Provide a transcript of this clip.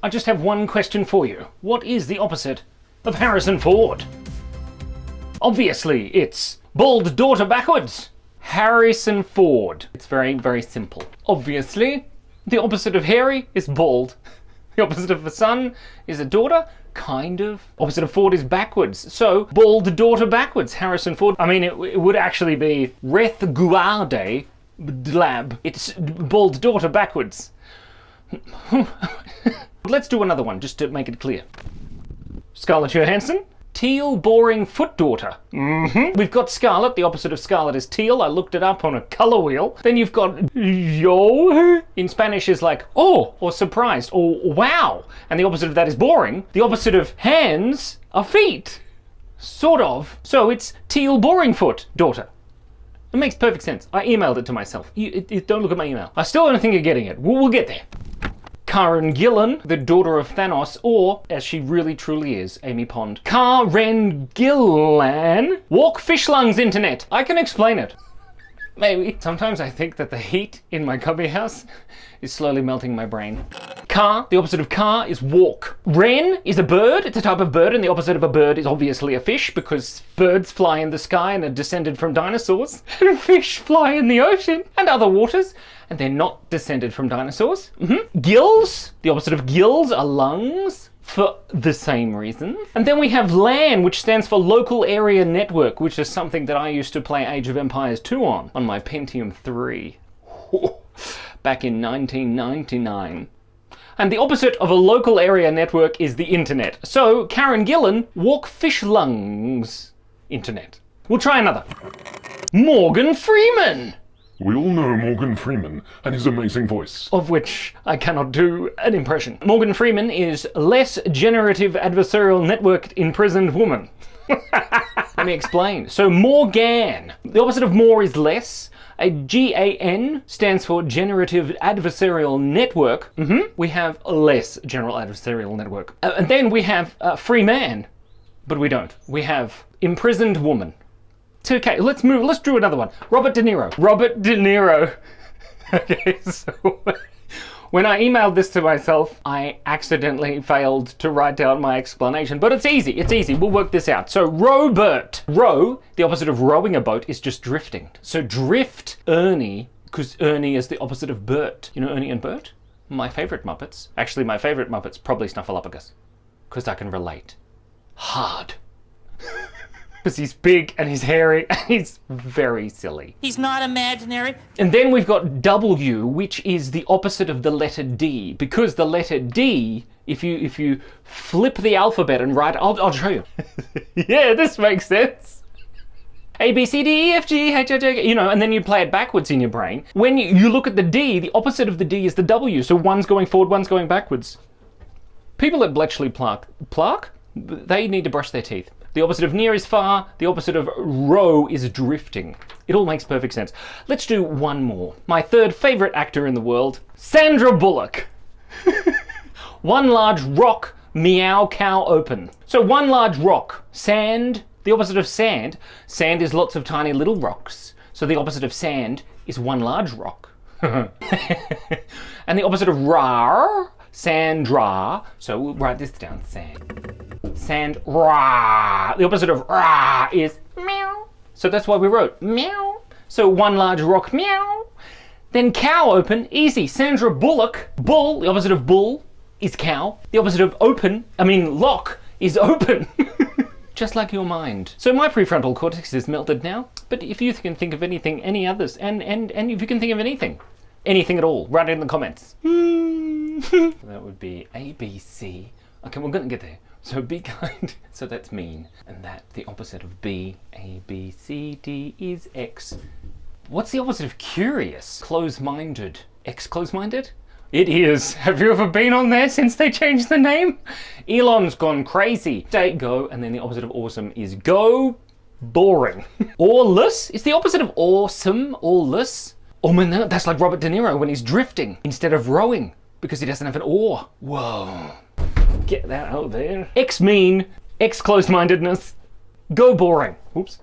I just have one question for you. What is the opposite of Harrison Ford? Obviously, it's bald daughter backwards. Harrison Ford. It's very, very simple. Obviously, the opposite of hairy is bald. The opposite of a son is a daughter. Kind of. Opposite of Ford is backwards. So, bald daughter backwards. Harrison Ford. I mean, it would actually be Reth Guarde Lab. It's bald daughter backwards. Let's do another one, just to make it clear. Scarlett Johansson. Teal boring foot daughter. We've got Scarlett. The opposite of Scarlett is teal. I looked it up on a color wheel. Then you've got yo. In Spanish is like oh, or surprised, or wow. And the opposite of that is boring. The opposite of hands are feet. Sort of. So it's teal boring foot daughter. It makes perfect sense. I emailed it to myself. Don't look at my email. I still don't think you're getting it. We'll get there. Karen Gillan, the daughter of Thanos, or, as she really truly is, Amy Pond. Karen Gillan. Walk fish lungs internet. I can explain it. Maybe. Sometimes I think that the heat in my cubby house is slowly melting my brain. Car, the opposite of car is walk. Wren is a bird. It's a type of bird, and the opposite of a bird is obviously a fish, because birds fly in the sky and are descended from dinosaurs, and fish fly in the ocean and other waters, and they're not descended from dinosaurs. Gills, the opposite of gills are lungs, for the same reasons. And then we have LAN, which stands for Local Area Network, which is something that I used to play Age of Empires 2 on my Pentium 3. Back in 1999. And the opposite of a local area network is the internet. So, Karen Gillan, walk fish lungs internet. We'll try another. Morgan Freeman. We all know Morgan Freeman and his amazing voice. Of which I cannot do an impression. Morgan Freeman is less generative adversarial networked imprisoned woman. Let me explain. So Morgan, the opposite of more is less. A GAN stands for generative adversarial network. We have less general adversarial network. And then we have free man, but we don't. We have imprisoned woman. Okay, let's move. Let's do another one. Robert De Niro. Robert De Niro. Okay, so when I emailed this to myself, I accidentally failed to write down my explanation, but it's easy. It's easy. We'll work this out. So Robert. Row, the opposite of rowing a boat, is just drifting. So drift Ernie, because Ernie is the opposite of Bert. You know Ernie and Bert? My favorite Muppets. Actually, my favorite Muppet's probably Snuffleupagus, because I can relate. Hard. Because he's big and he's hairy and he's very silly. He's not imaginary. And then we've got W, which is the opposite of the letter D, because the letter D, if you flip the alphabet and write, I'll show you. Yeah, this makes sense. A, B, C, D, E, F, G, H, I, J, K, you know, and then you play it backwards in your brain. When you look at the D, the opposite of the D is the W, so one's going forward, one's going backwards. People at Bletchley Park, they need to brush their teeth. The opposite of near is far. The opposite of row is drifting. It all makes perfect sense. Let's do one more. My third favorite actor in the world, Sandra Bullock. One large rock, meow cow open. So one large rock, sand. The opposite of sand. Sand is lots of tiny little rocks. So the opposite of sand is one large rock. And the opposite of rar, Sandra. So we'll write this down, sand. Sandra. The opposite of ra is meow. So that's why we wrote meow. So one large rock, meow. Then cow open, easy. Sandra Bullock. Bull, the opposite of bull is cow. The opposite of lock is open. Just like your mind. So my prefrontal cortex is melted now. But if you can think of anything, any others, and if you can think of anything at all, write it in the comments. That would be A, B, C. Okay, we're gonna get there. So be kind. So that's mean. And that the opposite of B, A, B, C, D is X. What's the opposite of curious? Close-minded. X close-minded? It is. Have you ever been on there since they changed the name? Elon's gone crazy. Stay, go, and then the opposite of awesome is go boring. Aweless is the opposite of awesome. Aweless. Oh man, that's like Robert De Niro when he's drifting instead of rowing because he doesn't have an oar. Whoa. Get that out there. X mean, X close-mindedness, go boring. Oops.